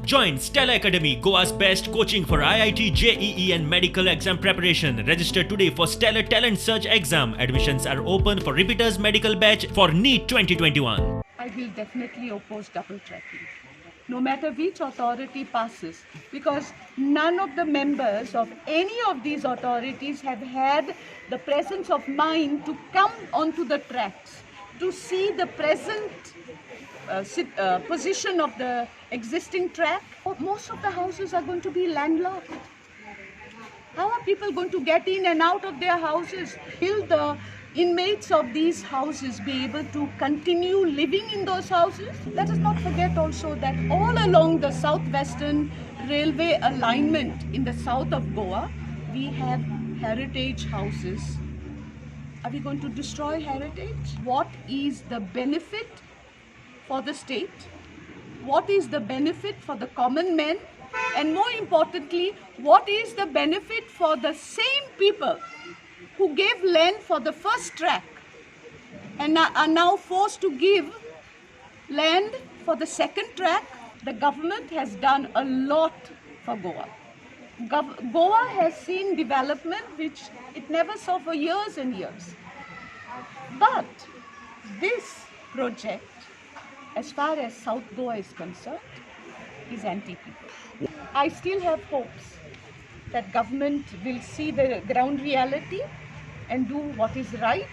Join Stella Academy, Goa's best coaching for IIT, JEE and medical exam preparation. Register today for Stellar Talent Search exam. Admissions are open for repeaters medical batch for NEET 2021. I will definitely oppose double tracking, no matter which authority passes, because none of the members of any of these authorities have had the presence of mind to come onto the tracks, to see the present position of the existing track. Most of the houses are going to be landlocked. How are people going to get in and out of their houses? Will the inmates of these houses be able to continue living in those houses? Let us not forget also that all along the southwestern railway alignment in the south of Goa, we have heritage houses. Are we going to destroy heritage? What is the benefit for the state? What is the benefit for the common man? And more importantly, what is the benefit for the same people who gave land for the first track and are now forced to give land for the second track? The government has done a lot for Goa. Goa has seen development which it never saw for years and years. But this project, as far as South Goa is concerned, is anti-people. I still have hopes that government will see the ground reality and do what is right